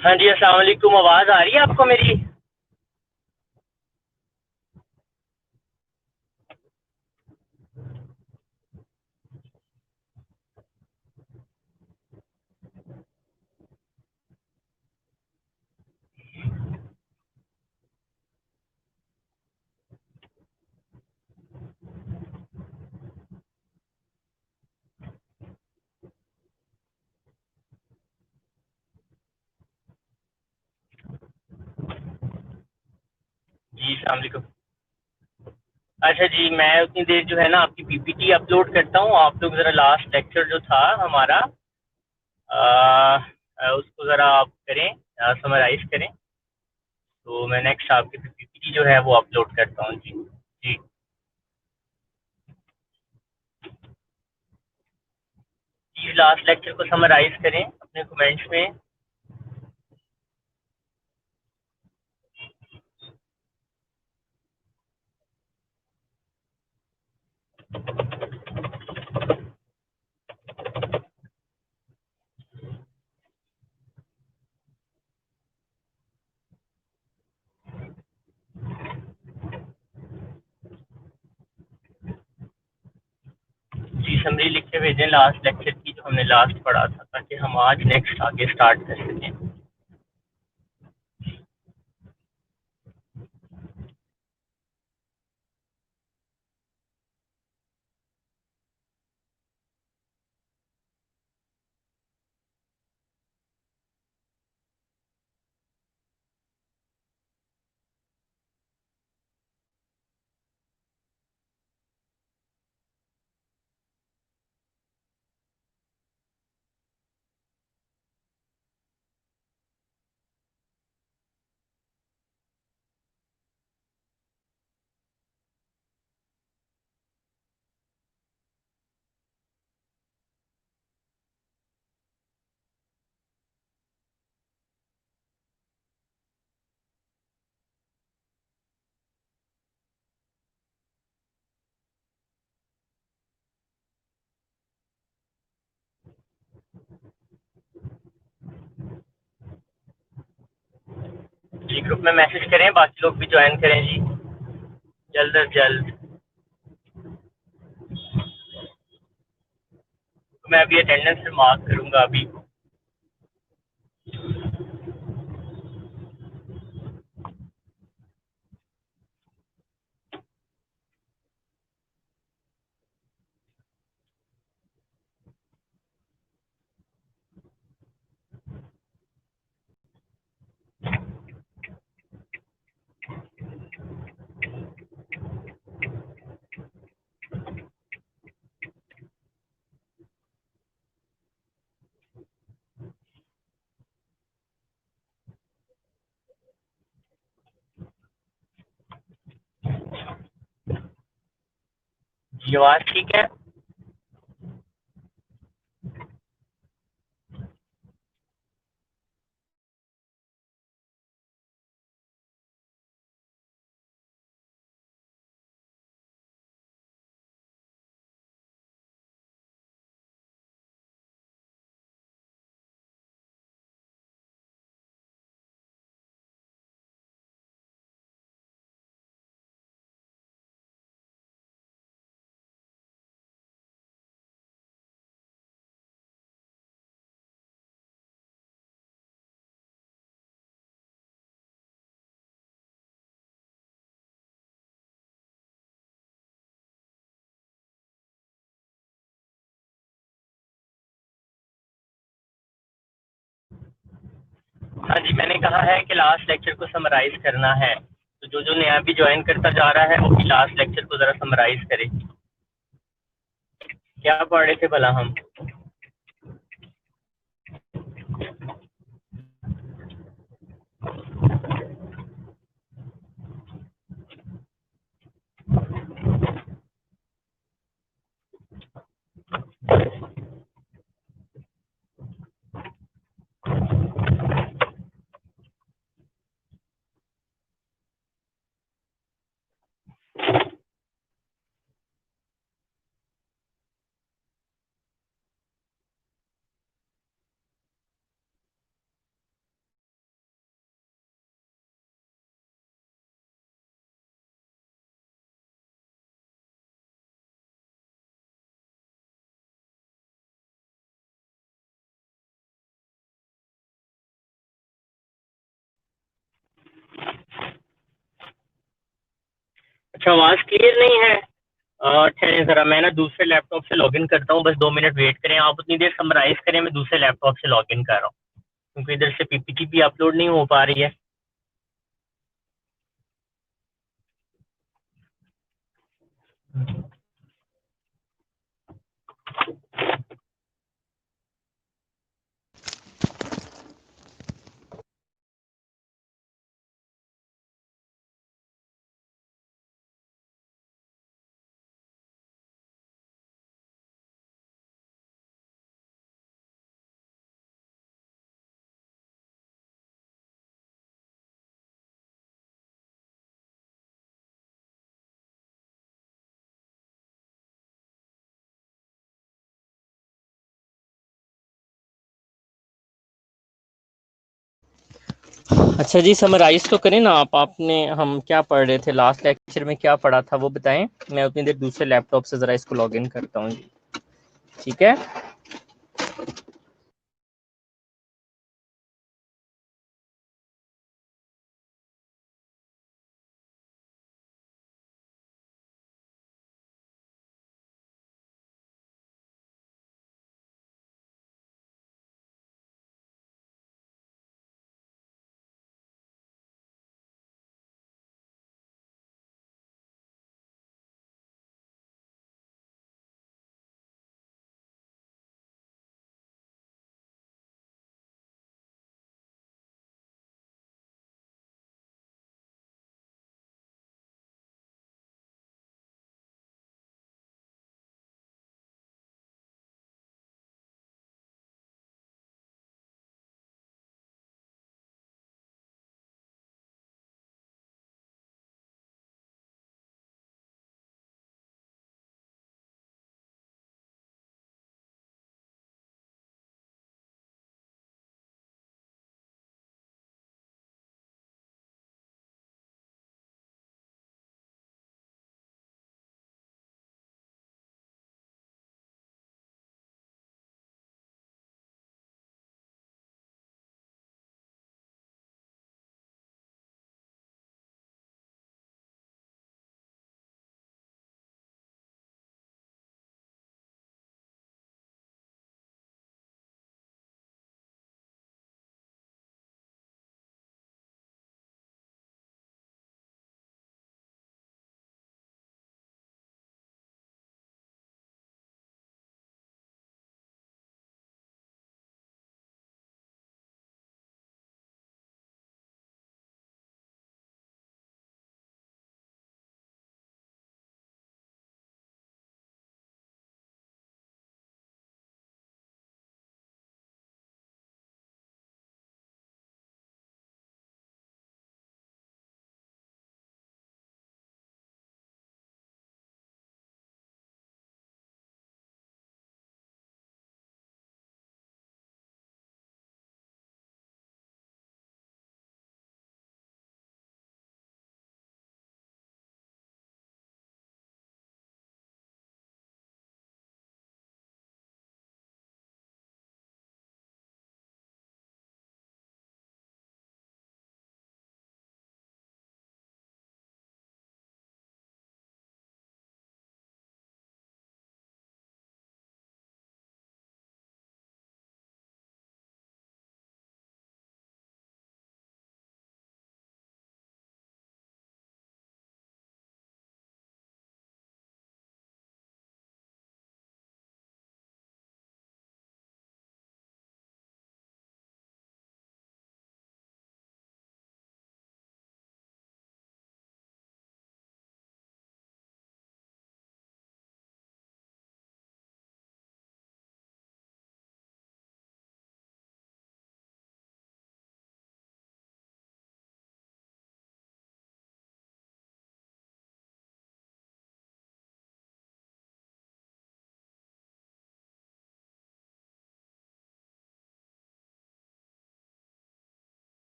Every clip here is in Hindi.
हाँ जी, अस्सलाम वालेकुम। आवाज़ आ रही है आपको मेरी? जी, अस्सलाम वालेकुम। अच्छा जी, मैं उतनी देर जो है ना आपकी पीपीटी अपलोड करता हूँ। आप लोग ज़रा लास्ट लेक्चर जो था हमारा उसको ज़रा आप करें, समराइज़ करें। तो मैं नेक्स्ट आपकी पीपीटी जो है वो अपलोड करता हूँ। जी जी प्लीज़ लास्ट लेक्चर को समराइज़ करें अपने कमेंट्स में। जी, समरी लिख के भेजें लास्ट लेक्चर की जो हमने लास्ट पढ़ा था, ताकि हम आज नेक्स्ट आगे स्टार्ट कर सकें। जी, ग्रुप में मैसेज करें, बाकी लोग भी ज्वाइन करें जी, जल्द अज जल्द। तो मैं अभी अटेंडेंस पे मार्क करूँगा अभी। जी, आवाज़ ठीक है? हाँ जी, मैंने कहा है कि लास्ट लेक्चर को समराइज़ करना है। तो जो नया भी ज्वाइन करता जा रहा है वो भी लास्ट लेक्चर को ज़रा समराइज़ करे। क्या पढ़ रहे थे भला हम? अच्छा, आवाज़ क्लियर नहीं है? ठहरें ज़रा, मैं ना दूसरे लैपटॉप से लॉगिन करता हूँ, बस 2 मिनट वेट करें आप, उतनी देर समराइज़ करें, मैं दूसरे लैपटॉप से लॉगिन कर रहा हूँ, क्योंकि इधर से पीपीटी भी अपलोड नहीं हो पा रही है। अच्छा जी, समराइज़ तो करें ना आप, आपने हम क्या पढ़ रहे थे लास्ट लेक्चर में, क्या पढ़ा था वो बताएं। मैं उतनी देर दूसरे लैपटॉप से ज़रा इसको लॉगिन करता हूँ जी। ठीक है।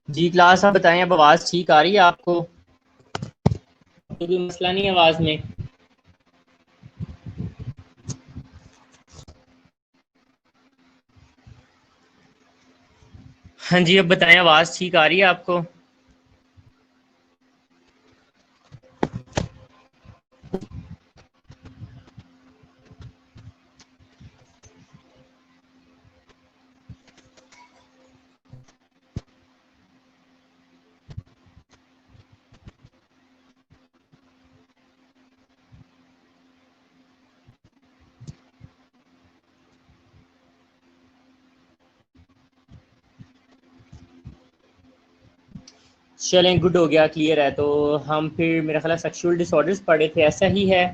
जी क्लास, आप बताएं, अब आवाज़ ठीक आ रही है आपको? कोई मसला नहीं है आवाज़ में? हाँ जी, अब बताएं, आवाज़ ठीक आ रही है आपको? चलें, गुड हो गया, क्लियर है। तो हम फिर मेरा ख्याल सेक्सुअल डिसऑर्डर्स पढ़े थे, ऐसा ही है?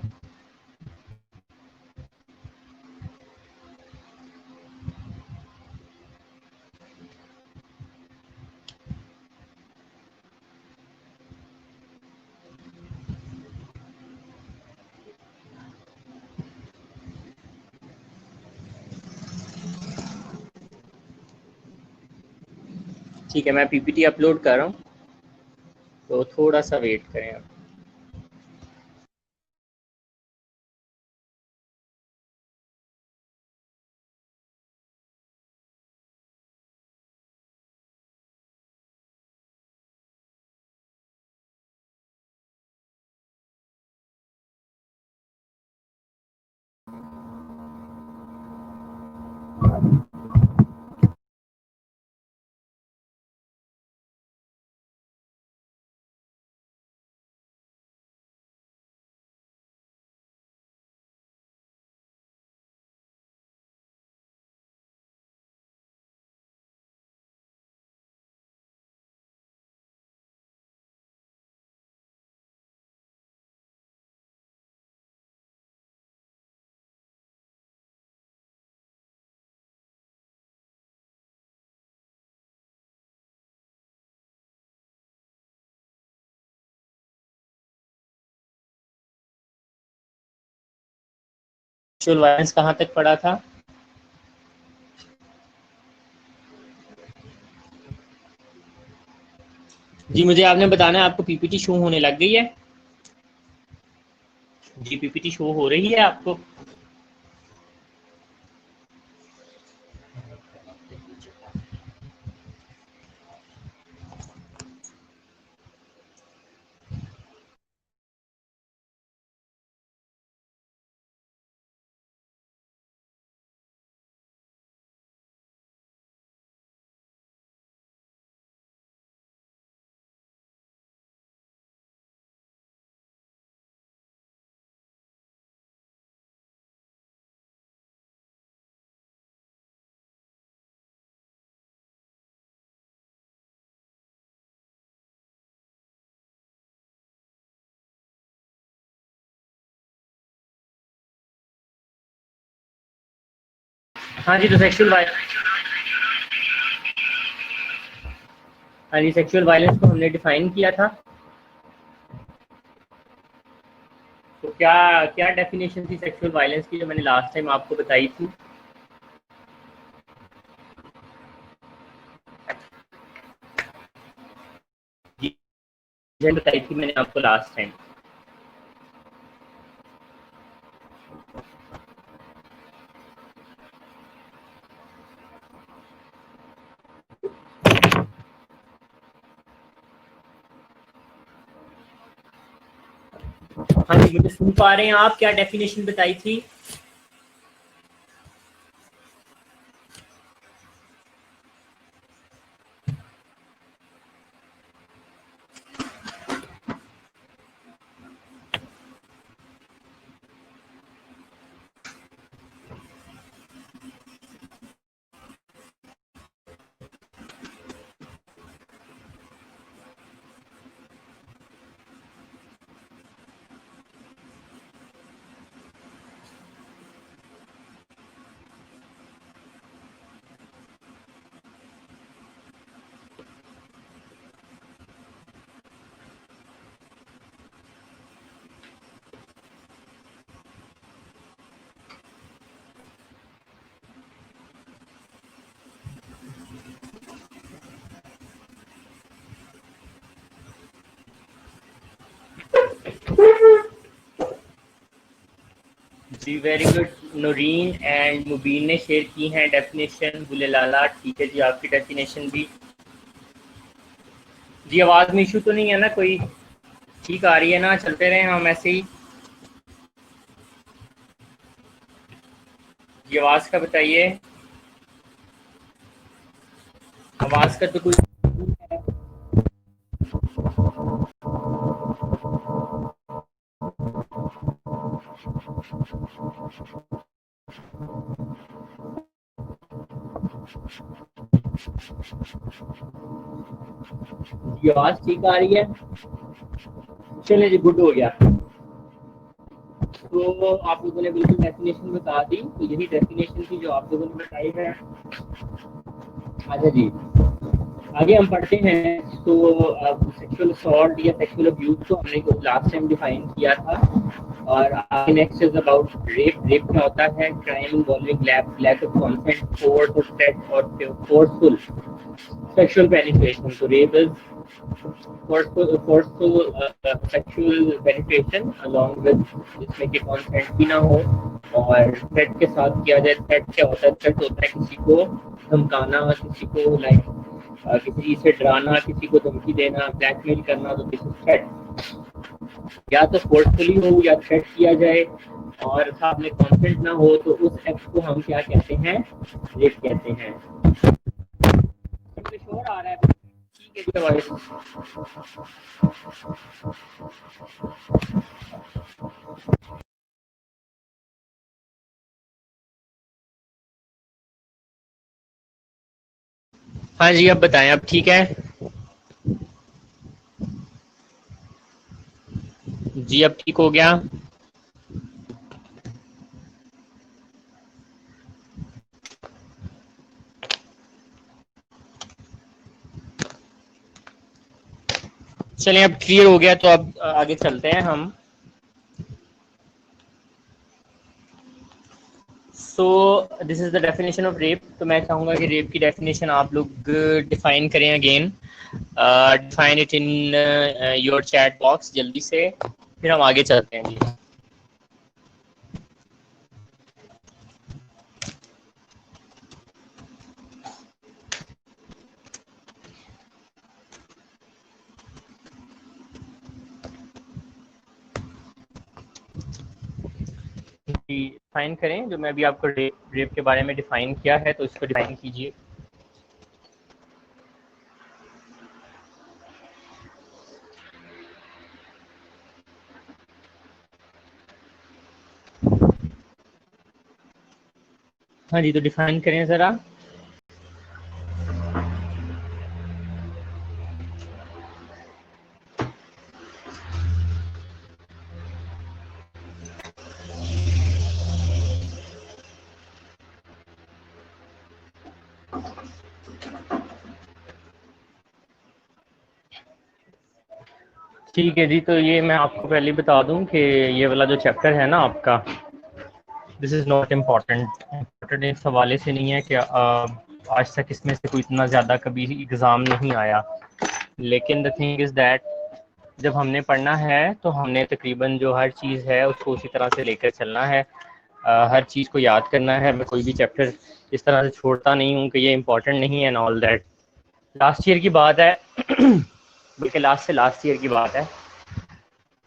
ठीक है, मैं पीपीटी अपलोड कर रहा हूँ, तो थोड़ा सा वेट करें आप। सेक्सुअल वायलेंस कहाँ तक पढ़ा था? जी, मुझे आपने बताना है, आपको पीपीटी शो होने लग गई है? जी, पीपीटी शो हो रही है आपको? हाँ जी, तो सेक्सुअल वायलेंस, हाँ जी, सेक्सुअल वायलेंस को हमने डिफाइन किया था। तो क्या क्या डेफिनेशन थी सेक्सुअल वायलेंस की, जो मैंने लास्ट टाइम आपको बताई थी? जी, बताई थी मैंने आपको लास्ट टाइम। हाँ जी, मुझे सुन पा रहे हैं आप? क्या डेफिनेशन बताई थी? जी वेरी गुड। नूरीन एंड मुबीन ने शेयर की हैं डेफिनेशन। बुलेलाला ठीक है जी, आपकी डेफिनेशन भी। जी आवाज़ में इशू तो नहीं है ना कोई? ठीक आ रही है ना? चलते रहे हम ऐसे ही। जी आवाज़ का बताइए। आवाज़ का तो कुछ है। जी आवाज़ ठीक आ रही है? चलिए जी, गुड हो गया। तो आप लोगों ने बिल्कुल डेफिनेशन बता दी, तो यही डेफिनेशन थी जो आप लोगों ने बताई है। अच्छा जी, आगे हम पढ़ते हैं। तो सेक्सुअल असॉल्ट या सेक्सुअल अब्यूज को हमने लास्ट टाइम डिफाइन किया था। और आगे next is about rape. Rape क्या होता है? Crime involving lack of consent, force और थ्रेट और forceful sexual penetration. So rape is forceful sexual penetration along with जिसमें कि consent भी ना हो और threat के साथ किया जाए। threat क्या होता है? threat होता है किसी को धमकाना, किसी को किसी चीज से डराना, किसी को धमकी देना, ब्लैकमेल करना। तो दिस इज थ्रेट। या तो फोर्सफुली हो या थ्रेट किया जाए और साथ में कॉन्सेंट ना हो, तो उस एक्ट को हम क्या कहते हैं? रेप कहते हैं। शोर आ रहा है? ठीक है जी। हाँ जी, अब बताएं, अब ठीक है? जी अब ठीक हो गया? चलिए अब क्लियर हो गया, तो अब आगे चलते हैं हम। So this is the definition of rape. तो मैं चाहूंगा कि रेप की डेफिनेशन आप लोग डिफाइन करें again. Define it in your chat box जल्दी से, फिर हम आगे चलते हैं जी। डिफाइन करें जो मैं अभी आपको रेप के बारे में डिफाइन किया है, तो इसको डिफाइन कीजिए। हाँ जी, तो डिफाइन करें ज़रा। ठीक है जी, तो ये मैं आपको पहले बता दूं कि ये वाला जो चैप्टर है ना आपका, this is not important. Important इस हवाले से नहीं है कि आज तक इसमें से कोई इतना ज़्यादा कभी एग्ज़ाम नहीं आया। लेकिन द थिंग इज़ दैट जब हमने पढ़ना है तो हमने तकरीबन जो हर चीज़ है उसको उसी तरह से लेकर चलना है। हर चीज़ को याद करना है। मैं कोई भी चैप्टर इस तरह से छोड़ता नहीं हूँ कि ये इम्पोर्टेंट नहीं है and all that. Last year की बात है बल्कि लास्ट ईयर की बात है।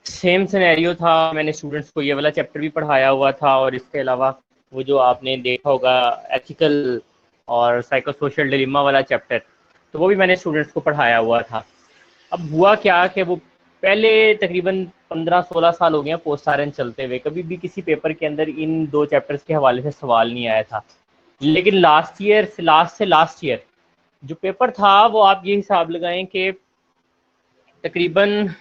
सेम सिनेरियो था, मैंने स्टूडेंट्स को ये वाला चैप्टर भी पढ़ाया हुआ था और इसके अलावा वो जो आपने देखा होगा एथिकल और साइको सोशल डिलेमा वाला चैप्टर, तो वो भी मैंने स्टूडेंट्स को पढ़ाया हुआ था। अब हुआ क्या कि वो पहले तकरीबन 15-16 साल हो गए हैं पोस्ट सारन चलते हुए, कभी भी किसी पेपर के अंदर इन दो चैप्टर्स के हवाले से सवाल नहीं आया था। लेकिन लास्ट ईयर जो पेपर था वो आप ये हिसाब लगाएं कि तकरीबन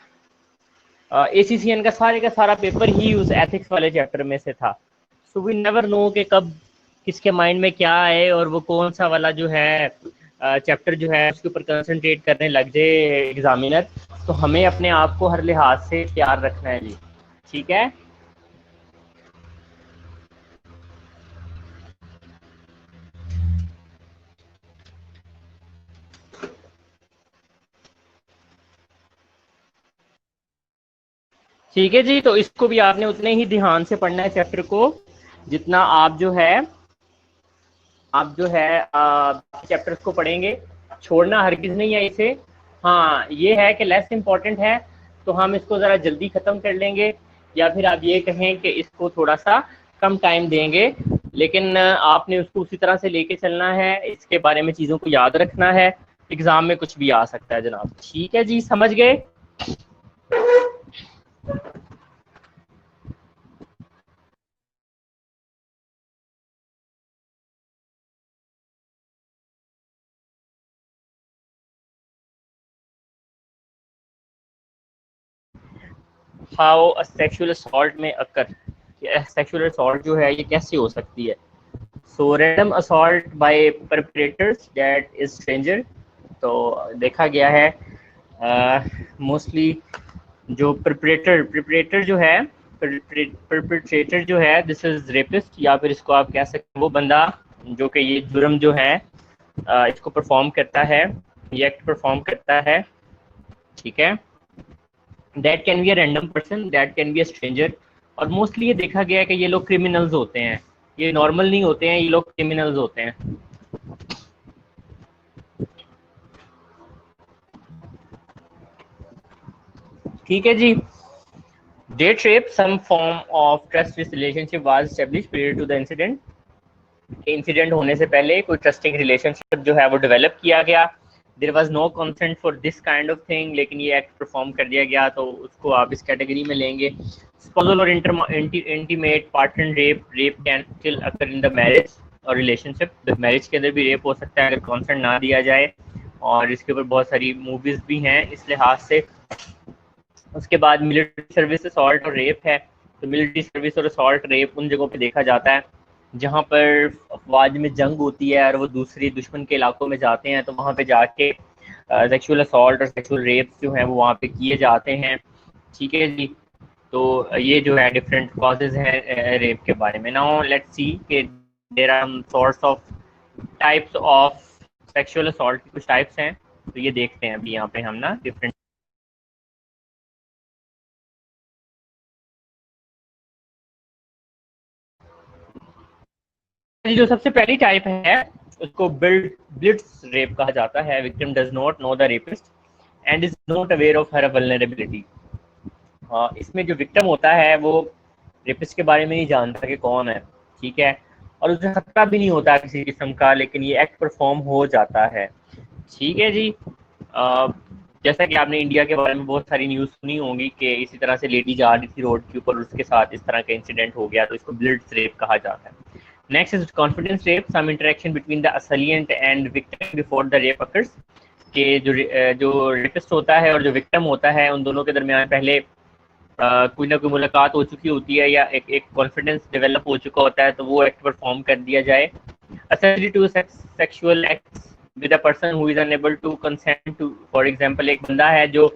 एसीसीएन का सारा पेपर ही उस एथिक्स वाले चैप्टर में से था। सो वी नेवर नो कि कब किसके माइंड में क्या आए और वो कौन सा वाला जो है चैप्टर जो है उसके ऊपर कंसंट्रेट करने लग जाए एग्जामिनर। तो हमें अपने आप को हर लिहाज से तैयार रखना है जी। ठीक है? ठीक है जी, तो इसको भी आपने उतने ही ध्यान से पढ़ना है चैप्टर को जितना आप जो है चैप्टर्स को पढ़ेंगे, छोड़ना हरगिज नहीं है इसे। हाँ, ये है कि लेस इम्पॉर्टेंट है तो हम इसको ज़रा जल्दी ख़त्म कर लेंगे, या फिर आप ये कहें कि इसको थोड़ा सा कम टाइम देंगे, लेकिन आपने उसको उसी तरह से लेके चलना है, इसके बारे में चीज़ों को याद रखना है। एग्ज़ाम में कुछ भी आ सकता है जनाब। ठीक है जी, समझ गए? हाउ अ सेक्सुअल असॉल्ट में अकर, सेक्सुअल असॉल्ट जो है ये कैसे हो सकती है? So random assault by perpetrators that is stranger. तो देखा गया है मोस्टली जो परपेट्रेटर जो है, परपेट्रेटर जो है दिस इज रेपिस्ट, या फिर इसको आप कह सकते हैं वो बंदा जो कि ये जुर्म जो है इसको परफॉर्म करता है, ये एक्ट परफॉर्म करता है। ठीक है, that can be a random person, that can be a stranger. और मोस्टली ये देखा गया है कि ये लोग क्रिमिनल्स होते हैं, ये नॉर्मल नहीं होते हैं, ये लोग क्रिमिनल्स होते हैं। ठीक है जी। Date rape some form of trust relationship was established prior to the incident. Incident होने से पहले कोई ट्रस्टिंग रिलेशनशिप जो है वो डेवलप किया गया। There was no consent for this kind of thing, लेकिन ये एक्ट परफॉर्म कर दिया गया, तो उसको आप इस कैटेगरी में लेंगे। स्पोजल और intimate partner rape, rape can still occur in the marriage और रिलेशनशिप। मैरिज के अंदर भी रेप हो सकता है अगर कंसेंट ना दिया जाए, और इसके ऊपर बहुत सारी मूवीज भी हैं इस लिहाज से। उसके बाद मिलिट्री सर्विस असॉल्ट और रेप है। तो मिलिट्री सर्विस और असॉल्ट रेप उन जगहों पे देखा जाता है जहाँ पर अफवाज में जंग होती है और वो दूसरी दुश्मन के इलाकों में जाते हैं, तो वहाँ पे जाके सेक्सुअल असॉल्ट और सेक्सुअल रेप जो है वो वहाँ पे किए जाते हैं। ठीक है जी। तो ये जो है डिफरेंट कॉजेज हैं रेप के बारे में। नाउ लेट्स सी कि there are sorts of types of sexual assault की कुछ टाइप्स हैं, तो ये देखते हैं अभी यहाँ पे हम ना डिफरेंट। जो सबसे पहली टाइप है उसको ब्लिट्स रेप कहा जाता है। Victim does not know the rapist and is not aware of her vulnerability. इसमें जो विक्टिम होता है वो रेपिस्ट के बारे में नहीं जानता कि कौन है। ठीक है, और उसे खतरा भी नहीं होता किसी किस्म का, लेकिन ये एक्ट परफॉर्म हो जाता है। ठीक है जी। जैसा कि आपने इंडिया के बारे में बहुत सारी न्यूज़ सुनी होंगी कि इसी तरह से लेडी जा रही थी रोड के ऊपर, उसके साथ इस तरह का इंसिडेंट हो गया, तो इसको ब्लिट्स रेप कहा जाता है। Next is confidence rape, some interaction between the assailant and victim before the rape occurs। कि जो रेपिस्ट होता है और जो विक्टिम होता है उन दोनों के दरमियान पहले कोई ना कोई मुलाकात हो चुकी होती है, या एक कॉन्फिडेंस डेवलप हो चुका होता है, तो वो एक्ट परफॉर्म कर दिया जाए। Accessory to sexual acts with a person who is unable to consent to, for example एक बंदा है जो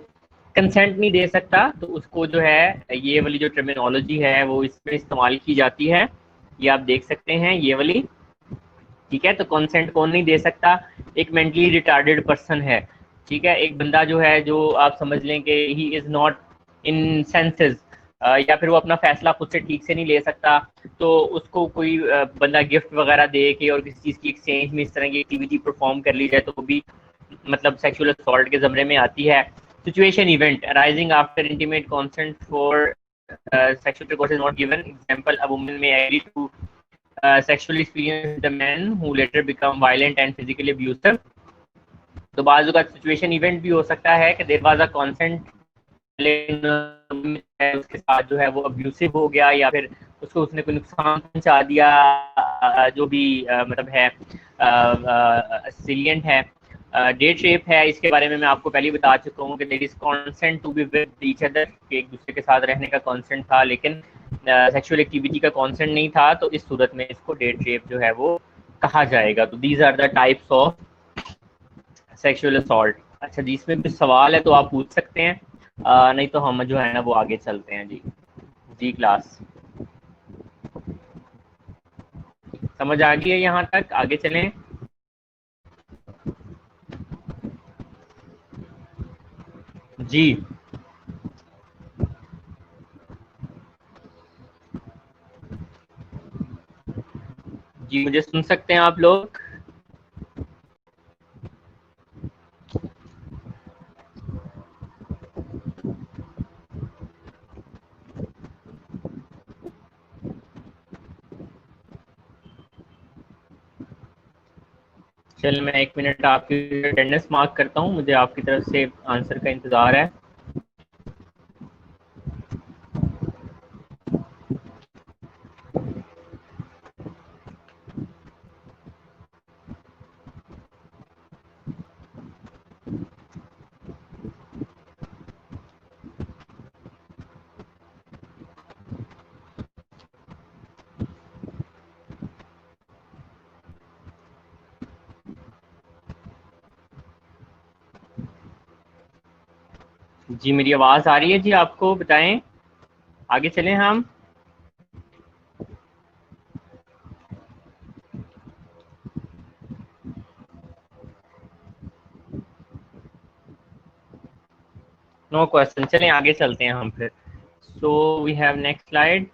कंसेंट नहीं दे सकता, तो उसको जो है ये वाली जो टर्मिनोलॉजी है वो इसमें इस्तेमाल की जाती है, ये आप देख सकते हैं ये वाली। ठीक है, तो कंसेंट कौन नहीं दे सकता? एक मेंटली रिटार्डेड पर्सन है। ठीक है, एक बंदा जो है, जो आप समझ लें कि he is not in senses, या फिर वो अपना फैसला खुद से ठीक से नहीं ले सकता, तो उसको कोई बंदा गिफ्ट वगैरह दे के और किसी चीज़ की एक्सचेंज में इस तरह की एक्टिविटी परफॉर्म कर ली जाए, तो वो भी मतलब सेक्सुअल असॉल्ट के ज़मरे में आती है। Situation event arising after intimate consent for sexual intercourse is not given. Example, a woman may agree to sexual experience with a man who later become violent and physically abusive। तो बाजू का सिचुएशन इवेंट भी हो सकता है कि देयर वाज अ कंसेंट, लेकिन उसके साथ जो है वो अब्यूसिव हो गया, या फिर उसको उसने कोई नुकसान पहुंचा दिया, जो भी मतलब है सिलियंट है। डेट रेप है, इसके बारे में मैं आपको पहले ही बता चुका हूँ कि there is consent to be with each other, कि एक दूसरे के साथ रहने का कंसेंट था, लेकिन सेक्सुअल एक्टिविटी का कंसेंट नहीं था, तो इस सूरत में इसको डेट रेप जो है वो कहा जाएगा। तो these are the types of sexual assault. अच्छा जी, इसमें भी सवाल है तो आप पूछ सकते हैं, नहीं तो हम जो है ना वो आगे चलते हैं जी। जी क्लास समझ आ गई है यहाँ तक? आगे चलें। जी जी मुझे सुन सकते हैं आप लोग? चलिए मैं 1 मिनट आपकी अटेंडेंस मार्क करता हूँ, मुझे आपकी तरफ से आंसर का इंतजार है। जी मेरी आवाज़ आ रही है जी आपको? बताएं, आगे चलें हम। नो क्वेश्चन, चलें आगे चलते हैं हम फिर। So we have next slide.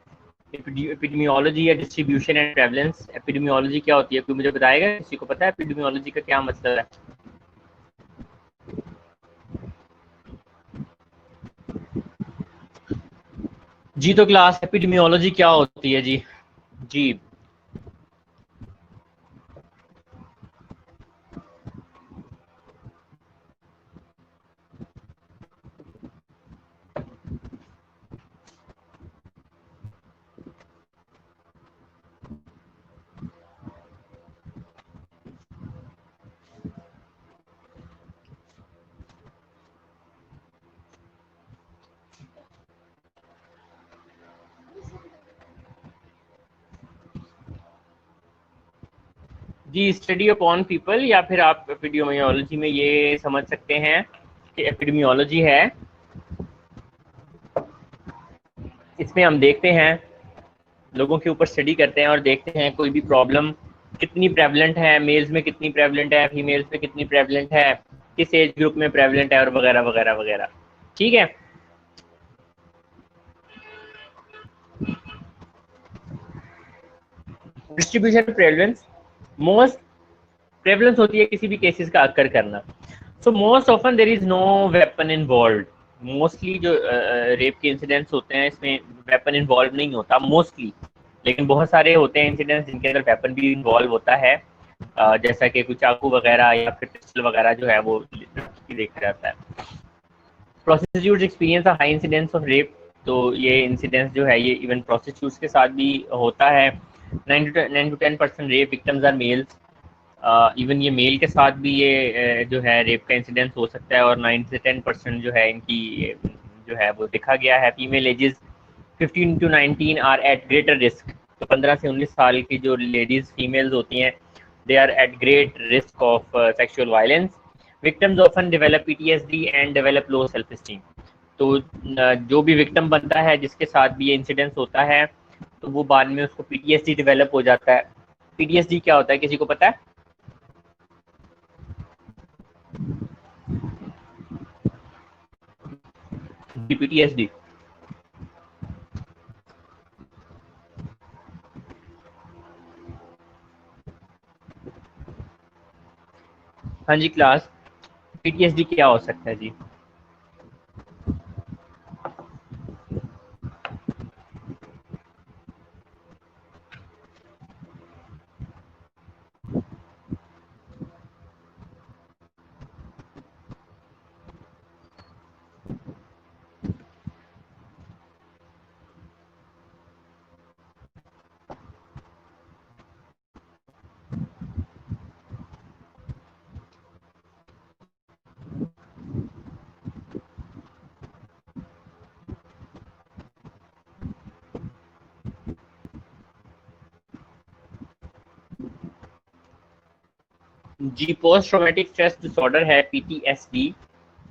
Epidemiology या डिस्ट्रीब्यूशन एंड प्रेवलेंस। एपिडेमियोलॉजी क्या होती है, कोई मुझे बताएगा? किसी को पता है एपिडेमियोलॉजी का क्या मतलब है? जी तो क्लास, एपिडेमियोलॉजी क्या होती है जी? जी जी स्टडी अपॉन पीपल, या फिर आप एपिडेमियोलॉजी में ये समझ सकते हैं कि एपिडेमियोलॉजी है, इसमें हम देखते हैं, लोगों के ऊपर स्टडी करते हैं और देखते हैं कोई भी प्रॉब्लम कितनी प्रेवलेंट है, मेल्स में कितनी प्रेवलेंट है, फीमेल्स में कितनी प्रेवलेंट है, किस एज ग्रुप में प्रेवलेंट है, और वगैरह वगैरह वगैरह। ठीक है। डिस्ट्रीब्यूशन प्रेवलेंस, मोस्ट प्रेवलेंस होती है किसी भी केसेस का अक्कर करना। So most often there is no weapon involve. Mostly जो रेप के इंसिडेंट्स होते हैं इसमें वेपन इन्वॉल्व नहीं होता मोस्टली, लेकिन बहुत सारे होते हैं इंसिडेंट्स जिनके अंदर वेपन भी इन्वॉल्व होता है, जैसा कि कुछ चाकू वगैरह या फिर पिस्टल वगैरह जो है वो देखा जाता है। Prostitutes experience high incidence of rape. तो ये इंसिडेंस जो है ये इवन प्रोस्टिट्यूट्स के साथ भी होता है। 9 to 10% rape victims are males. Even ये मेल के साथ भी ये जो है रेप का इंसिडेंस हो सकता है, और 9 से 10% जो है इनकी जो है वो देखा गया है। Female ages 15 to 19 are at greater risk. तो 15 से 19 साल की जो लेडीज फीमेल्स होती हैं, they are at great risk of sexual violence. Victims often develop PTSD and develop low self esteem. तो जो भी विक्टिम बनता है जिसके साथ भी ये इंसिडेंस होता है, तो वो बाद में उसको पीटीएसडी डेवलप हो जाता है। पीटीएसडी क्या होता है, किसी को पता है? पीटीएसडी। हाँ जी क्लास, पीटीएसडी क्या हो सकता है जी? जी पोस्ट ट्रॉमेटिक स्ट्रेस डिसऑर्डर है पीटीएसडी।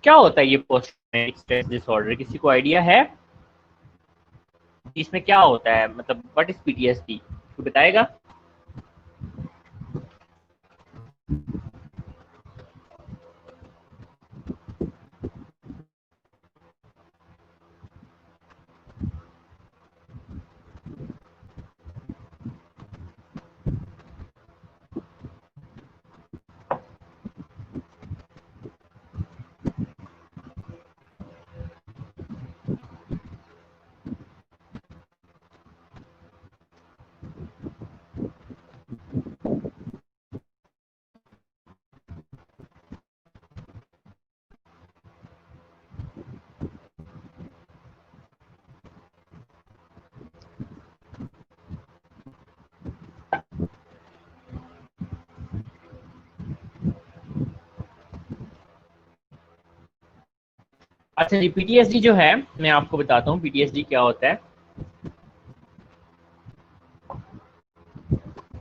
क्या होता है ये पोस्ट ट्रॉमेटिक स्ट्रेस डिसऑर्डर, किसी को आइडिया है इसमें क्या होता है? मतलब व्हाट इज पीटीएसडी, कोई बताएगा? अच्छा जी, पीटीएसडी जो है मैं आपको बताता हूँ पीटीएसडी क्या होता है।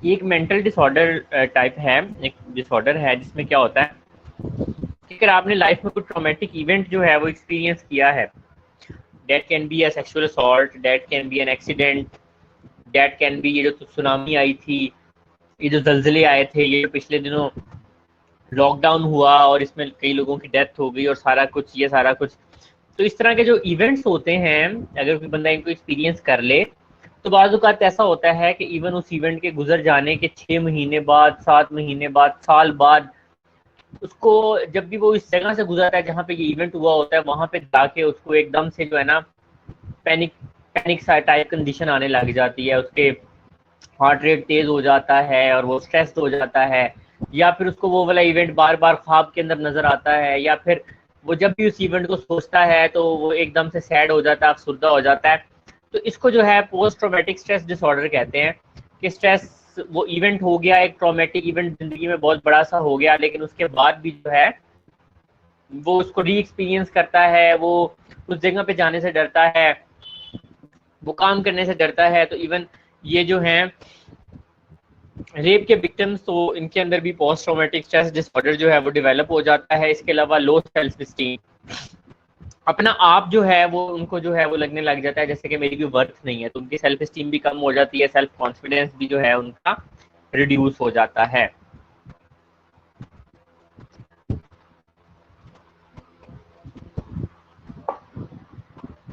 ये एक मेंटल डिसऑर्डर टाइप है, एक डिसऑर्डर है जिसमें क्या होता है कि अगर आपने लाइफ में कुछ ट्रॉमेटिक इवेंट जो है वो एक्सपीरियंस किया है, that can be a sexual assault, that can be an accident, that can be ये जो सुनामी आई थी, ये जो जल्जले आए थे, ये पिछले दिनों लॉकडाउन हुआ और इसमें कई लोगों की डेथ हो गई और सारा कुछ, ये सारा कुछ। तो इस तरह के जो इवेंट्स होते हैं, अगर कोई बंदा इनको एक्सपीरियंस कर ले तो बाज़ औक़ात ऐसा होता है कि इवन उस इवेंट के गुजर जाने के 6 महीने बाद, 7 महीने बाद, साल बाद, उसको जब भी वो इस जगह से गुजरता है जहाँ पे ये इवेंट हुआ होता है, वहाँ पे जाके उसको एकदम से जो है ना पैनिक पैनिक सा टाइप कंडीशन आने लग जाती है, उसके हार्ट रेट तेज हो जाता है और वो स्ट्रेस्ड हो जाता है, या फिर उसको वो वाला इवेंट बार बार ख्वाब के अंदर नजर आता है, या फिर वो जब भी उस इवेंट को सोचता है तो वो एकदम से सैड हो जाता है, अफसुर्दा हो जाता है। तो इसको जो है पोस्ट ट्रॉमेटिक स्ट्रेस डिसऑर्डर कहते हैं कि स्ट्रेस, वो इवेंट हो गया, एक ट्रॉमेटिक इवेंट जिंदगी में बहुत बड़ा सा हो गया, लेकिन उसके बाद भी जो है वो उसको री एक्सपीरियंस करता है, वो उस जगह पे जाने से डरता है, वो काम करने से डरता है। तो इवन ये जो है रेप के विक्टिम्स, तो इनके अंदर भी पोस्ट ट्रॉमेटिक स्ट्रेस डिसऑर्डर जो है वो डेवलप हो जाता है। इसके अलावा लो सेल्फ स्टीम, अपना आप जो है वो उनको जो है वो लगने लग जाता है जैसे कि मेरी कोई वर्थ नहीं है, तो उनकी सेल्फ स्टीम भी कम हो जाती है, सेल्फ कॉन्फिडेंस भी जो है उनका रिड्यूस हो जाता है।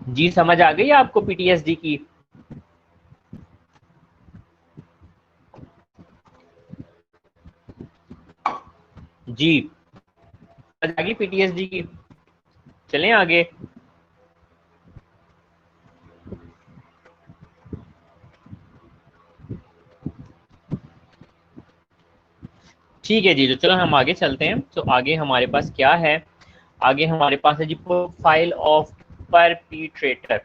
जी समझ आ गई आपको पीटीएसडी की? जी समझ आ गई पीटीएसडी की? चलें आगे। ठीक है जी, तो चलो हम आगे चलते हैं। तो आगे हमारे पास क्या है, आगे हमारे पास है जी प्रोफाइल ऑफ परपीट्रेटर।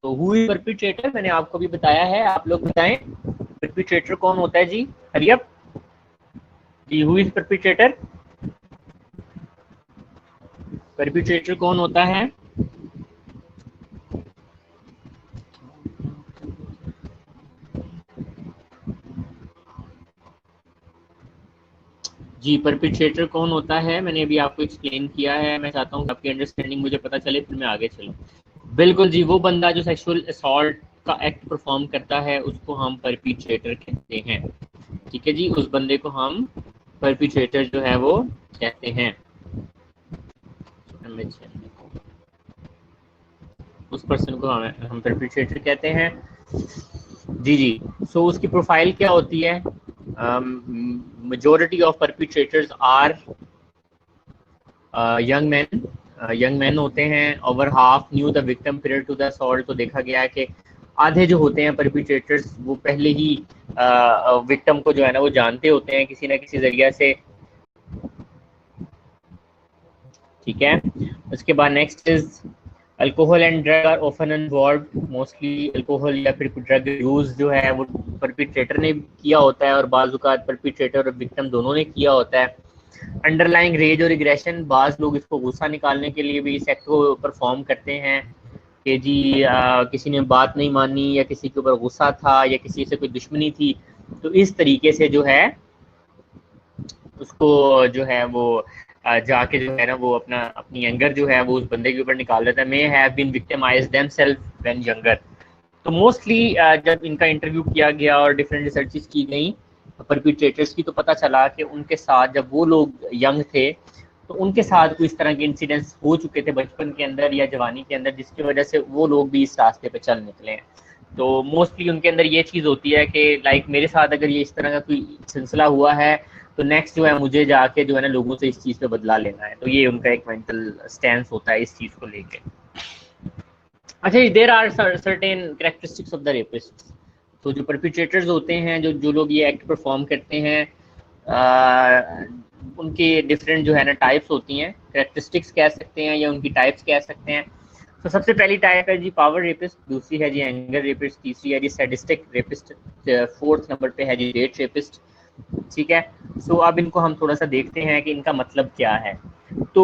तो हु इज परपीट्रेटर मैंने आपको भी बताया है, आप लोग बताएं परपीट्रेटर कौन होता है जी? हरियप जी, हु इज परपीट्रेटर? परपीट्रेटर कौन होता है? जी, परपीट्रेटर कौन होता है मैंने अभी आपको एक्सप्लेन किया है। मैं चाहता हूँ आपकी अंडरस्टैंडिंग मुझे पता चले, फिर मैं आगे चलूँ। बिल्कुल जी, वो बंदा जो सेक्सुअल असॉल्ट का एक्ट परफॉर्म करता है उसको हम परपीट्रेटर कहते हैं। ठीक है जी, उस बंदे को हम परपीट्रेटर जो है वो कहते हैं। उस पर्सन को हम परपीट्रेटर कहते हैं। जी जी, सो उसकी प्रोफाइल क्या होती है? Majority of perpetrators are young man, young man होते हैं। Over half knew the victim prior to the assault, तो देखा गया है कि आधे जो होते हैं परपीट्रेटर्स वो पहले ही विक्टिम को जो है ना वो जानते होते हैं किसी ना किसी जरिया से। ठीक है, उसके बाद next is alcohol and drug are often involved. Mostly alcohol या फिर ड्रग यूज जो है वो परपीट्रेटर ने किया होता है और बाज़ परपीट्रेटर और विक्टिम दोनों ने किया होता है। अंडरलाइंग रेज और एग्रेशन, बाज लोग इसको गुस्सा निकालने के लिए भी इस एक्ट को परफॉर्म करते हैं कि जी किसी ने बात नहीं मानी या किसी के ऊपर गुस्सा था या किसी से कोई दुश्मनी थी, तो इस तरीके से जो है उसको जो है वो जाके जो है ना वो अपनी एंगर जो है वो उस बंदे के ऊपर निकाल देता है। May have been victimized themselves when younger. तो मोस्टली जब इनका इंटरव्यू किया गया और डिफरेंट रिसर्चेस की गई परपीट्रेटर्स की, तो पता चला कि उनके साथ जब वो लोग यंग थे तो उनके साथ कोई इस तरह के इंसिडेंट्स हो चुके थे बचपन के अंदर या जवानी के अंदर, जिसकी वजह से वो लोग भी इस रास्ते पे चल निकले हैं। तो मोस्टली उनके अंदर ये चीज़ होती है कि लाइक मेरे साथ अगर ये इस तरह का कोई सिलसिला हुआ है तो नेक्स्ट जो है मुझे जाके जो है ना लोगों से इस चीज़ पे बदला लेना है। तो ये उनका एक मेंटल स्टैंस होता है इस चीज़ को लेके। अच्छा, there are certain characteristics of the rapist. तो जो परपिट्रेटर्स होते हैं, जो लोग ये एक्ट परफॉर्म करते हैं, उनके डिफरेंट जो है ना टाइप्स होती हैं, कैरेक्टरिस्टिक्स कह सकते हैं या उनकी टाइप्स कह सकते हैं। तो सबसे पहली टाइप है जी पावर रेपिस्ट, दूसरी है जी एंगर रेपिस्ट, तीसरी है जी सैडिस्टिक रेपिस्ट, फोर्थ नंबर पे है जी डेट रेपिस्ट। ठीक है, सो अब इनको हम थोड़ा सा देखते हैं कि इनका मतलब क्या है। तो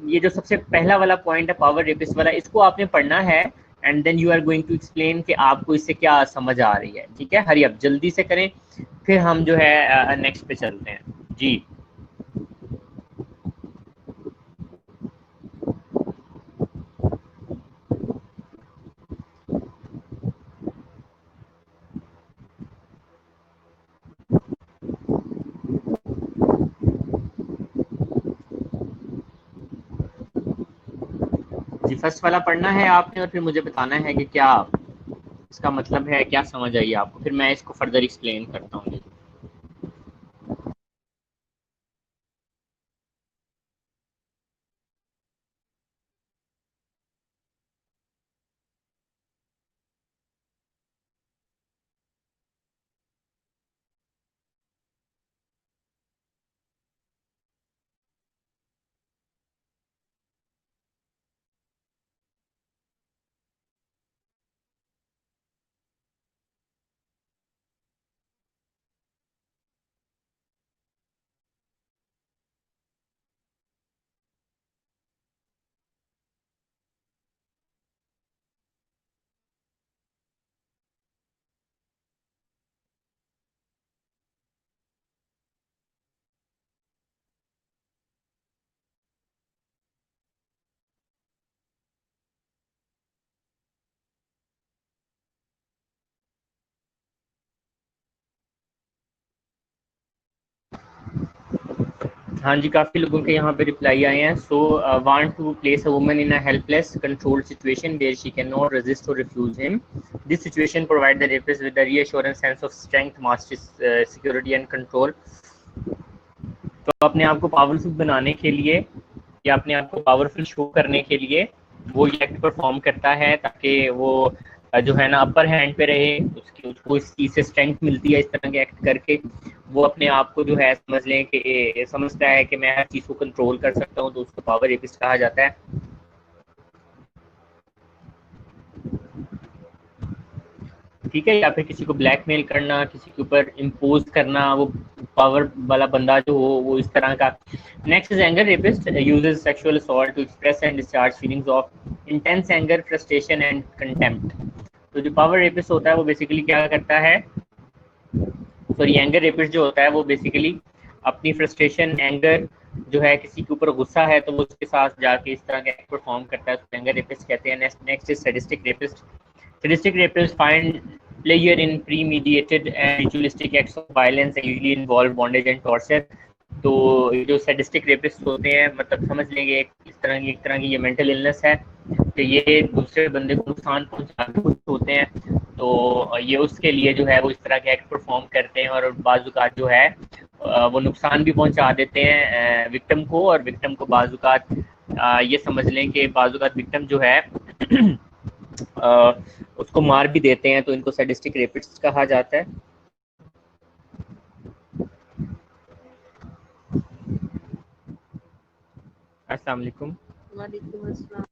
ये जो सबसे पहला वाला पॉइंट है पावर रेपिस्ट वाला, इसको आपने पढ़ना है and then you are going to explain कि आपको इससे क्या समझ आ रही है। ठीक है, हरी अब जल्दी से करें, फिर हम जो है नेक्स्ट पे चलते हैं जी। जी फर्स्ट वाला पढ़ना है आपने और फिर मुझे बताना है कि क्या इसका मतलब है, क्या समझ आई आपको, फिर मैं इसको फर्दर एक्सप्लेन करता हूँ। हाँ जी, काफ़ी लोगों के यहाँ पे रिप्लाई आए हैं। So want to place a woman in a helpless controlled situation where she can not resist or refuse him. This situation provide the rapist with the reassurance sense of strength mastery security and control. तो अपने आप को पावरफुल बनाने के लिए या अपने आप को पावरफुल शो करने के लिए वो ये एक्ट परफॉर्म करता है ताकि वो जो है ना अपर हैंड पे रहे, उसकी उसको इस चीज़ से स्ट्रेंथ मिलती है इस तरह के एक्ट करके। वो अपने आप को जो है समझ लें कि समझता है कि मैं हर चीज़ को कंट्रोल कर सकता हूँ, तो उसको पावर रेपिस्ट कहा जाता है। ठीक है, या फिर किसी को ब्लैकमेल करना, किसी के ऊपर इम्पोज करना, वो पावर वाला बंदा जो हो वो इस तरह का। Next is anger rapist uses sexual assault to express and discharge feelings of intense anger, frustration and contempt. तो जो पावर रेपिस्ट होता है वो बेसिकली क्या करता है, सॉरी एंगर रेपिस्ट जो होता है वो बेसिकली अपनी फ्रस्ट्रेशन, एंगर जो है, किसी के ऊपर गुस्सा है तो वो उसके साथ जाके इस तरह का परफॉर्म करता है, तो एंगर रेपिस्ट कहते हैं। Next is sadistic rapist. Sadistic rapists find pleasure in premeditated and ritualistic acts of violence and usually involve bondage and torture. तो जो सैडिस्टिक रेपिस्ट होते हैं, मतलब समझ लेंगे एक तरह की ये मेंटल इलनेस है कि ये दूसरे बंदे को नुकसान पहुंचाने खुश होते हैं। तो ये उसके लिए जो है वो इस तरह के एक्ट परफॉर्म करते हैं और बाजुकात जो है वो नुकसान भी पहुंचा देते हैं विक्टिम को, और विक्टिम को बाजुकात ये समझ लें कि बाजुकात विक्टिम जो है उसको मार भी देते हैं, तो इनको सैडिस्टिक रेपिस्ट कहा जाता है। अस्सलाम वालेकुम। वालेकुम अस्सलाम।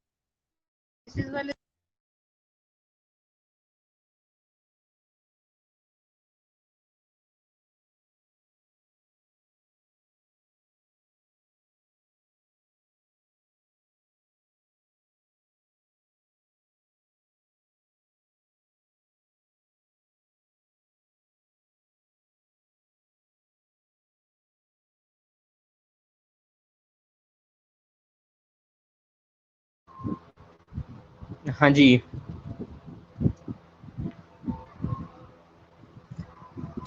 हाँ जी,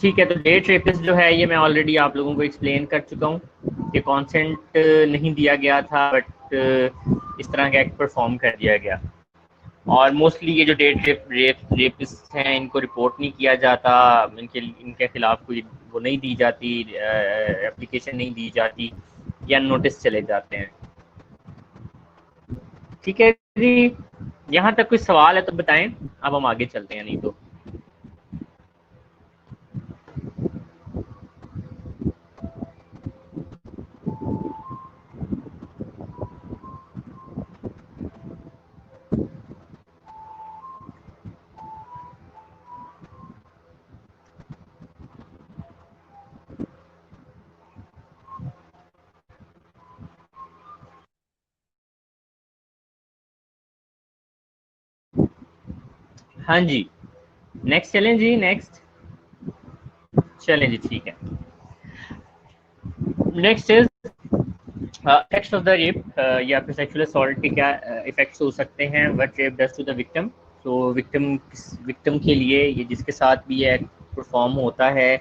ठीक है। तो डेट रेपिस्ट जो है ये मैं ऑलरेडी आप लोगों को एक्सप्लेन कर चुका हूँ कि कॉन्सेंट नहीं दिया गया था, बट इस तरह का एक्ट परफॉर्म कर दिया गया। और मोस्टली ये जो डेट रेपिस्ट हैं इनको रिपोर्ट नहीं किया जाता, इनके खिलाफ कोई वो नहीं दी जाती, एप्लीकेशन नहीं दी जाती, या नोटिस चले जाते हैं। ठीक है जी, यहाँ तक कोई सवाल है तो बताएं, अब हम आगे चलते हैं, नहीं तो हाँ जी, नेक्स्ट चलें जी, नेक्स्ट चलें जी, ठीक है। Next is effects of the rape, या फिर सेक्सुअल असॉल्ट के क्या इफेक्ट्स हो सकते हैं, what rape does to the victim. तो विक्टिम के लिए, ये जिसके साथ भी ये परफॉर्म होता है,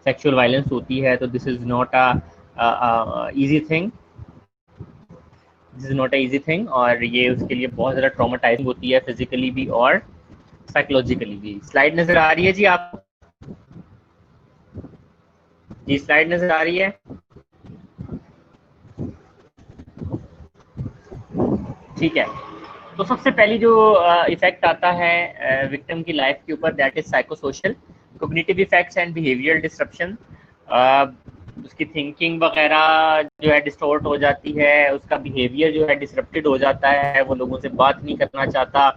सेक्सुअल वायलेंस होती है, तो this is not a easy thing, this is not a easy thing, और ये उसके लिए बहुत ज़्यादा ट्रॉमेटाइजिंग होती है, फिजिकली भी और साइकोलॉजिकली भी। स्लाइड नजर आ रही है जी आपको? जी स्लाइड नजर आ रही है? ठीक है। तो सबसे पहली जो इफेक्ट आता है विक्टिम की लाइफ के ऊपर, that is psychosocial, cognitive effects and behavioural disruption. उसकी थिंकिंग वगैरह जो है डिस्टॉर्ट हो जाती है, उसका बिहेवियर जो है डिसरप्टेड हो जाता है, वो लोगों से बात नहीं करना चाहता,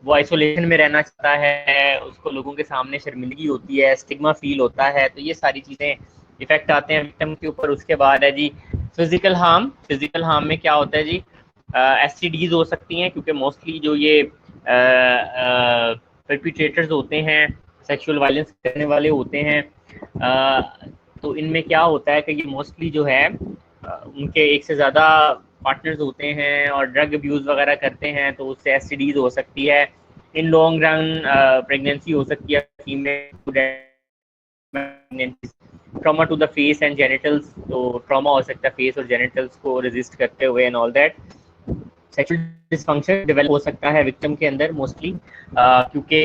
वो आइसोलेशन में रहना चाहता है, उसको लोगों के सामने शर्मिंदगी होती है, स्टिग्मा फील होता है। तो ये सारी चीज़ें इफेक्ट आते हैं विक्टिम के ऊपर। उसके बाद है जी फिजिकल हार्म। फिजिकल हार्म में क्या होता है जी, एसटीडीज हो सकती हैं, क्योंकि मोस्टली जो ये परपिट्रेटर्स होते हैं, सेक्सुअल वायलेंस करने वाले होते हैं, तो इनमें क्या होता है कि ये मोस्टली जो है उनके एक से ज़्यादा पार्टनर्स होते हैं और ड्रग अब्यूज़ वगैरह करते हैं, तो उससे एसटीडीज हो सकती है। इन लॉन्ग रन प्रेगनेंसी हो सकती है female. Trauma to the face and genitals, तो ट्रॉमा हो सकता है फेस और जेनिटल्स को रेजिस्ट करते हुए and all that. Sexual dysfunction develop हो सकता है विक्टिम के अंदर मोस्टली, क्योंकि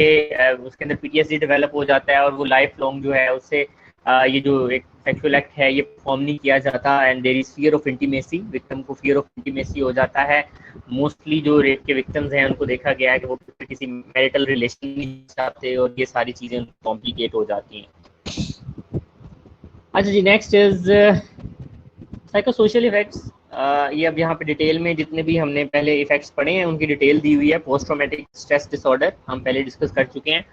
उसके अंदर पीटीएसडी डेवलप हो जाता है और वो लाइफ लॉन्ग जो है उससे ये जो एक सेक्सुअल एक्ट है ये परफॉर्म नहीं किया जाता, and there is fear of intimacy. Victim को फियर ऑफ इंटीमेसी हो जाता है। मोस्टली जो रेप के विक्टिम्स हैं उनको देखा गया है कि वो किसी मैरिटल रिलेशन नहीं चाहते, और ये सारी चीज़ें कॉम्प्लिकेट हो जाती हैं। अच्छा जी, नेक्स्ट इज साइकोसोशल इफेक्ट्स। ये अब यहाँ पे डिटेल में जितने भी हमने पहले इफेक्ट्स पढ़े हैं उनकी डिटेल दी हुई है। पोस्ट ट्रॉमेटिक स्ट्रेस डिसऑर्डर हम पहले डिस्कस कर चुके हैं।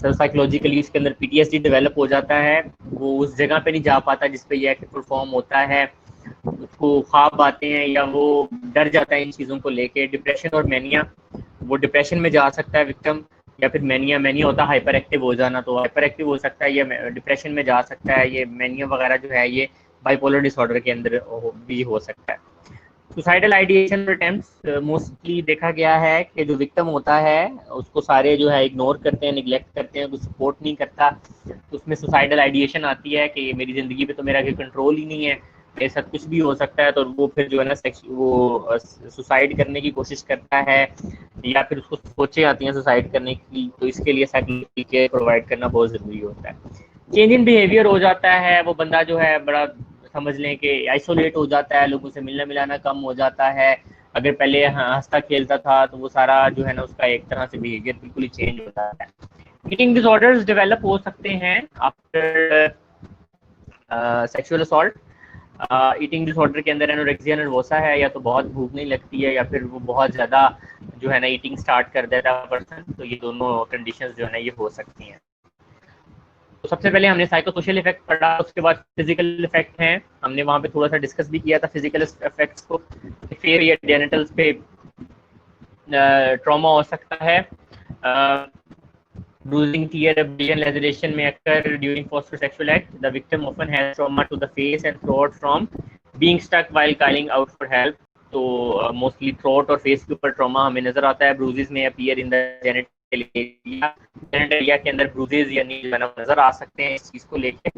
सर साइकोलॉजिकली इसके अंदर पीटीएसडी डेवलप हो जाता है, वो उस जगह पे नहीं जा पाता जिस पे ये परफॉर्म होता है, उसको ख्वाब आते हैं या वो डर जाता है इन चीज़ों को लेके। डिप्रेशन और मैनिया, वो डिप्रेशन में जा सकता है विक्टिम, या फिर मैनिया, मैनिया होता है हाइपर एक्टिव हो जाना, तो हाइपर एक्टिव हो सकता है, ये डिप्रेशन में जा सकता है। ये मैनिया वगैरह जो है ये बाइपोलर डिसऑर्डर के अंदर भी हो सकता है। सुसाइडल आइडिएशन अटेम्प्ट्स, मोस्टली देखा गया है कि जो विक्टिम होता है उसको सारे जो है इग्नोर करते हैं, निगलेक्ट करते हैं, कुछ सपोर्ट नहीं करता, तो उसमें सुसाइडल आइडिएशन आती है कि मेरी ज़िंदगी पे तो मेरा कोई कंट्रोल ही नहीं है, ऐसा कुछ भी हो सकता है। तो वो फिर जो है ना वो सुसाइड करने की कोशिश करता है, या फिर उसको सोचे आती हैं सुसाइड करने की, तो इसके लिए साइकोलॉजिकल केयर प्रोवाइड करना बहुत ज़रूरी होता है। चेंज इन बिहेवियर हो जाता है, वो बंदा जो है बड़ा समझ लें कि आइसोलेट हो जाता है, लोगों से मिलना मिलाना कम हो जाता है। अगर पहले हंसता खेलता था तो वो सारा जो है ना उसका एक तरह से बिहेवियर बिल्कुल ही चेंज हो जाता है। ईटिंग डिसऑर्डर्स डेवलप हो सकते हैं after sexual assault. Eating disorder के अंदर एनोरेक्सिया नर्वोसा है, या तो बहुत भूख नहीं लगती है, या फिर वो बहुत ज़्यादा जो है ना ईटिंग स्टार्ट कर देता है पर्सन, तो ये दोनों कंडीशंस जो है ना ये हो सकती हैं। तो सबसे पहले हमने साइकोसोशल इफेक्ट पढ़ा, उसके बाद फिजिकल इफेक्ट हैं, हमने वहाँ पे थोड़ा सा डिस्कस भी किया था फिजिकल इफेक्ट्स को। फेयर या जेनिटल्स पे ट्रॉमा हो सकता है, bruising, tear, abrasion, laceration may occur during post-sexual act. The victim often has trauma to the face and throat from being stuck while calling out for help. तो मोस्टली थ्रोट और फेस के ऊपर ट्रॉमा हमें नजर आता है। ब्रूजेस में appear in the genital area, genital area के अंदर ब्रूजेस यानी नजर आ सकते हैं इस चीज को लेके।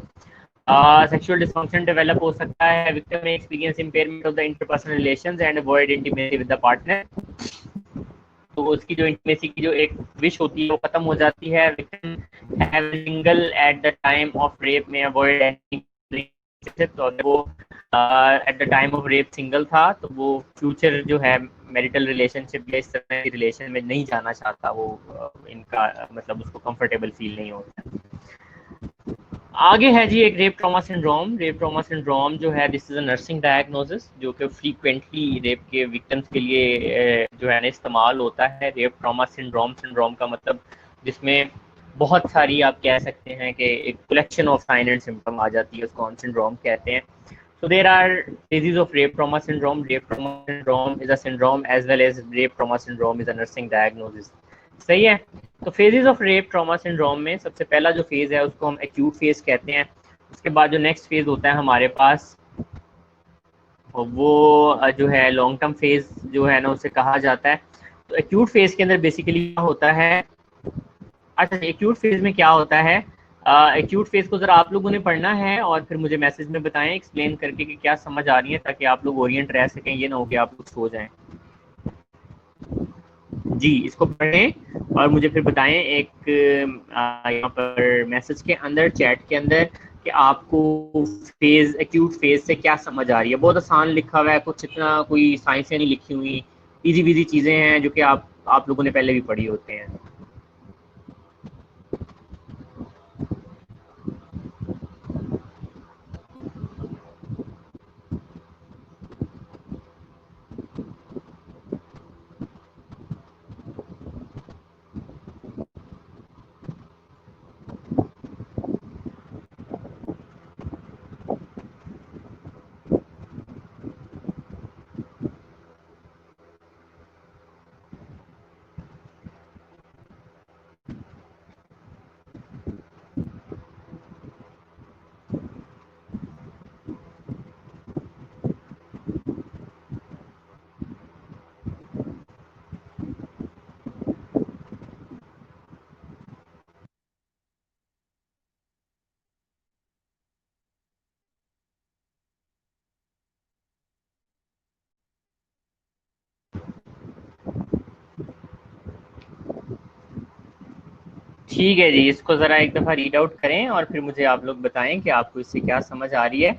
सेक्सुअल डिसफंक्शन डेवलप हो सकता है, विक्टिम में experience impairment of the interpersonal relations and avoid intimacy with the partner. तो उसकी जो इंटीमेसी की जो एक विश होती है वो खत्म हो जाती है। Victim have single at the time of rape में अवॉइड एनी, तो अगर वो at the time of rape single था तो वो फ्यूचर जो है मैरिटल रिलेशनशिप या इस तरह की रिलेशन में नहीं जाना चाहता, वो इनका मतलब उसको कंफर्टेबल फील नहीं होता। आगे है जी एक rape trauma syndrome. Rape trauma syndrome जो है this is a nursing diagnosis जो कि फ्रीक्वेंटली रेप के विक्टिम्स के लिए जो है ना इस्तेमाल होता है। रेप ट्रॉमा सिंड्रोम, सिंड्रोम का मतलब जिसमें बहुत सारी आप कह सकते हैं कि एक collection of sign and symptom आ जाती है, उसको हम सिंड्रोम कहते हैं। So there are phases of rape trauma syndrome. Rape trauma syndrome is a syndrome as well as rape trauma syndrome is a nursing diagnosis. सही है। तो phases of rape trauma syndrome में सबसे पहला जो फेज है उसको हम एक्यूट फेज कहते हैं। उसके बाद जो नेक्स्ट फेज होता है हमारे पास वो जो है लॉन्ग टर्म फेज जो है ना उसे कहा जाता है। तो एक्यूट फेज के अंदर बेसिकली क्या होता है, अच्छा एक्यूट फेज में क्या होता है, एक्यूट फेज को जरा आप लोगों ने पढ़ना है और फिर मुझे मैसेज में बताएं एक्सप्लेन करके कि क्या समझ आ रही है, ताकि आप लोग ओरिएंट रह सकें, ये ना हो कि आप लोग सो जाएं। जी इसको पढ़ें और मुझे फिर बताएं एक यहाँ पर मैसेज के अंदर चैट के अंदर कि आपको फेज एक्यूट फेज से क्या समझ आ रही है। बहुत आसान लिखा हुआ है, कुछ इतना कोई साइंसें नहीं लिखी हुई, इजी बिजी चीज़ें हैं जो कि आप लोगों ने पहले भी पढ़ी होते हैं। ठीक है जी, इसको ज़रा एक दफ़ा रीड आउट करें और फिर मुझे आप लोग बताएं कि आपको इससे क्या समझ आ रही है।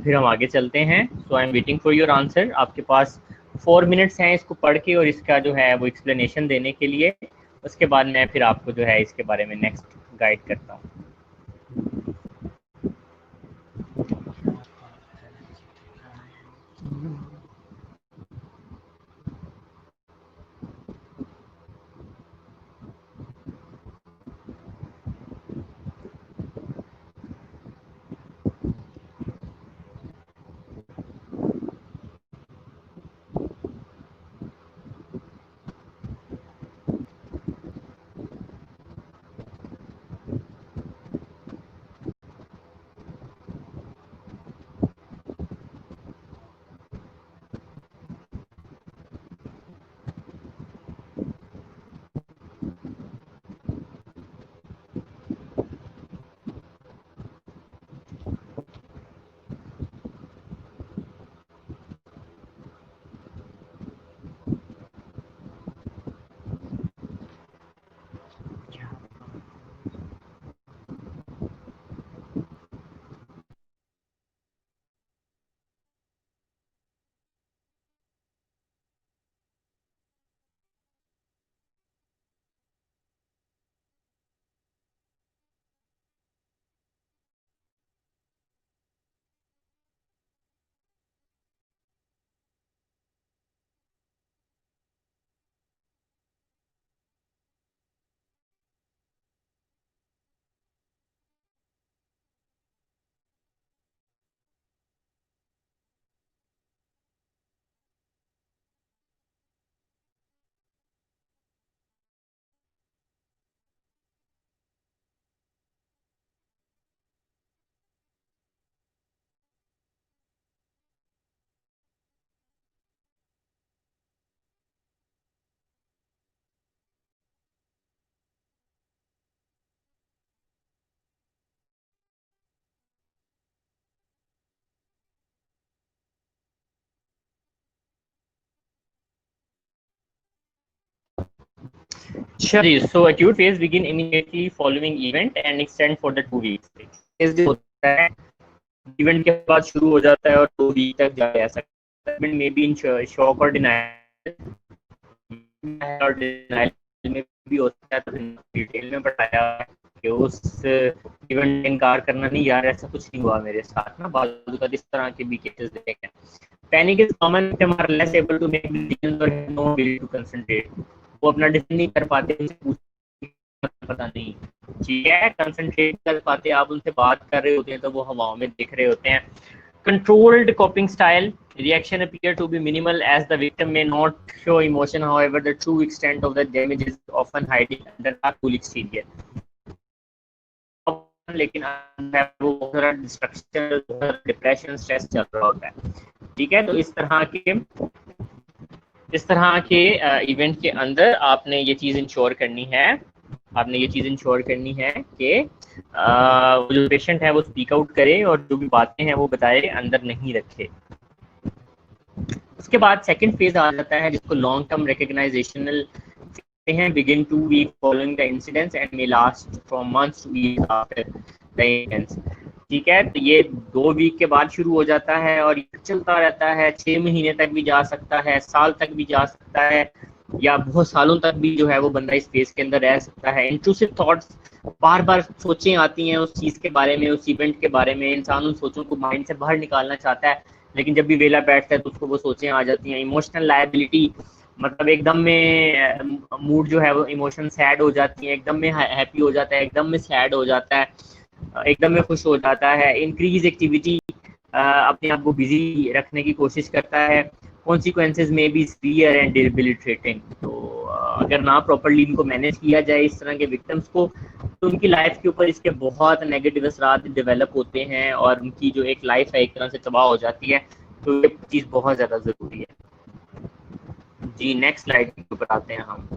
फिर हम आगे चलते हैं। So I am waiting for your answer. आपके पास 4 मिनट्स हैं इसको पढ़ के और इसका जो है वो एक्सप्लेनेशन देने के लिए। उसके बाद मैं फिर आपको जो है इसके बारे में नेक्स्ट गाइड करता हूँ। अच्छा जी, so acute phase begin immediately following event and extend for the 2 weeks. जो होता है इवेंट के बाद शुरू हो जाता है और 2 वीक तक जा सकता है। मे बी इन शॉक और डिनाइल में भी होता है। तो डिटेल में बताया कि उस इवेंट इनकार करना नहीं, यार ऐसा कुछ नहीं हुआ मेरे साथ ना, बाजू का इस तरह के भी केसेस देखे। पैनिक इज कॉमन, हमारा less able to make decisions और नो एबिलिटी टू कंसंट्रेट। वो अपना डिसीजन नहीं कर पाते, पता नहीं, ठीक है, कंसंट्रेट कर पाते। आप उनसे बात कर रहे होते हैं तो वो हवाओं में दिख रहे होते हैं। Controlled कॉपिंग style, Reaction appear to be minimal as the victim may not show emotion. However, the true extent of the damage is often hiding under a cool exterior. लेकिन वो डिस्ट्रक्शन, डिप्रेशन, स्ट्रेस चल रहा होता है। ठीक है, तो इस तरह के इवेंट के अंदर आपने ये चीज़ इंश्योर करनी है कि जो पेशेंट है वो स्पीक आउट करे और जो भी बातें हैं वो बताए, अंदर नहीं रखे। उसके बाद सेकंड फेज आ जाता है जिसको लॉन्ग टर्म रिकॉग्नाइजेशनल कहते हैं। Begin 2 week following the incidents and may last from months to weeks after the incidents. ठीक है, तो ये 2 वीक के बाद शुरू हो जाता है और ये चलता रहता है, 6 महीने तक भी जा सकता है, साल तक भी जा सकता है, या बहुत सालों तक भी जो है वो बंदा इस फेज के अंदर रह सकता है। इंट्रूसिव थॉट्स, बार बार सोचें आती हैं उस चीज़ के बारे में, उस इवेंट के बारे में। इंसान उन सोचों को माइंड से बाहर निकालना चाहता है, लेकिन जब भी वेला बैठता है तो उसको वो सोचें आ जाती हैं। इमोशनल लायबिलिटी, मतलब एकदम में मूड जो है वो इमोशन सैड हो जाती है, एकदम में हैप्पी हो जाता है, एकदम में सैड हो जाता है, एकदम में खुश हो जाता है। इंक्रीज एक्टिविटी, अपने आप को बिजी रखने की कोशिश करता है। कॉन्सिक्वेंसेज में भी सीवियर एंड डिबिलिटेटिंग। तो अगर ना प्रॉपर्ली इनको मैनेज किया जाए इस तरह के विक्टिम्स को, तो उनकी लाइफ के ऊपर इसके बहुत नेगेटिव असरात डेवलप होते हैं और उनकी जो एक लाइफ है एक तरह से तबाह हो जाती है। तो ये चीज़ बहुत ज़्यादा ज़रूरी है। जी, नेक्स्ट स्लाइड के ऊपर आते हैं हम।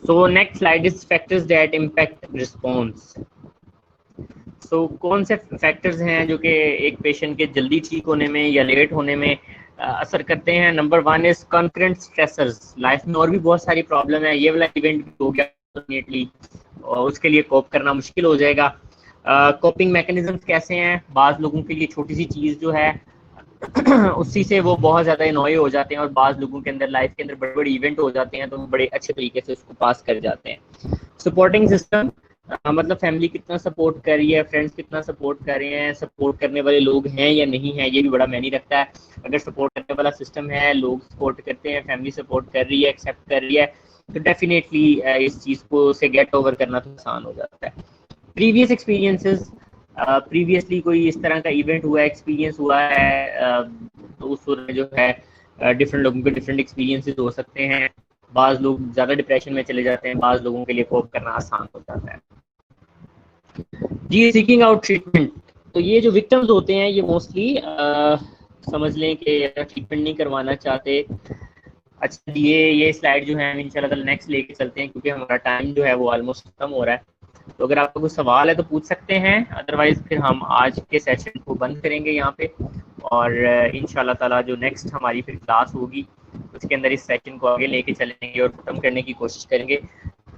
So next slide is factors that impact response. So कौन से फैक्टर्स हैं जो कि एक पेशेंट के जल्दी ठीक होने में या लेट होने में असर करते हैं। Number 1 is concurrent stressors. Life में और भी बहुत सारी प्रॉब्लम है, ये वाला इवेंट हो गया डेफिनेटली, और उसके लिए कोप करना मुश्किल हो जाएगा। कोपिंग मैकेनिज्म्स कैसे हैं? बाज़ लोगों के लिए छोटी सी चीज़ जो है उसी से वो बहुत ज़्यादा इनॉय हो जाते हैं, और बाज़ लोगों के अंदर लाइफ के अंदर बड़े बड़े इवेंट हो जाते हैं तो बड़े अच्छे तरीके से उसको पास कर जाते हैं। सपोर्टिंग सिस्टम, मतलब फैमिली कितना सपोर्ट कर रही है, फ्रेंड्स कितना सपोर्ट कर रहे हैं, सपोर्ट करने वाले लोग हैं या नहीं है, ये भी बड़ा मायने रखता है। अगर सपोर्ट करने वाला सिस्टम है, लोग सपोर्ट करते हैं, फैमिली सपोर्ट कर रही है, एक्सेप्ट कर रही है, तो डेफिनेटली इस चीज़ को से गेट ओवर करना तो आसान हो जाता है। प्रीवियस एक्सपीरियंसेस, प्रीवियसली कोई इस तरह का इवेंट हुआ है, एक्सपीरियंस हुआ है, तो उस में जो है डिफरेंट लोगों के डिफरेंट एक्सपीरियंसेस हो सकते हैं। बाज़ लोग ज़्यादा डिप्रेशन में चले जाते हैं, बाज़ लोगों के लिए कोप करना आसान हो जाता है। जी, सीकिंग आउट ट्रीटमेंट। तो ये जो विक्टिम्स होते हैं ये मोस्टली समझ लें कि ट्रीटमेंट नहीं करवाना चाहते। अच्छा, ये स्लाइड जो है इंशाल्लाह नेक्स्ट लेके चलते हैं क्योंकि हमारा टाइम जो है वो ऑलमोस्ट खत्म हो रहा है। तो अगर आपका कोई सवाल है तो पूछ सकते हैं, अदरवाइज फिर हम आज के सेशन को बंद करेंगे यहाँ पे, और इंशाल्लाह ताला जो नेक्स्ट हमारी फिर क्लास होगी उसके अंदर इस सेशन को आगे लेके चलेंगे और ख़त्म करने की कोशिश करेंगे।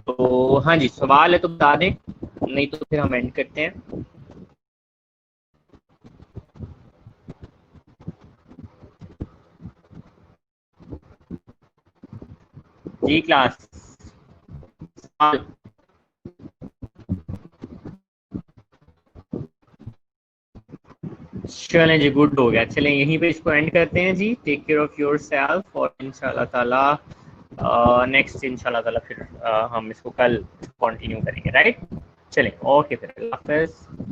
तो हाँ जी, सवाल है तो बता दें, नहीं तो फिर हम एंड करते हैं। जी क्लास, चलें जी, गुड हो गया। चलें यहीं पे इसको एंड करते हैं जी। Take care of yourself, और इंशाल्लाह ताला नेक्स्ट इंशाल्लाह ताला फिर हम इसको कल कंटिन्यू करेंगे, राइट। चलें, ओके, फिर अल्लाह हाफ़िज़।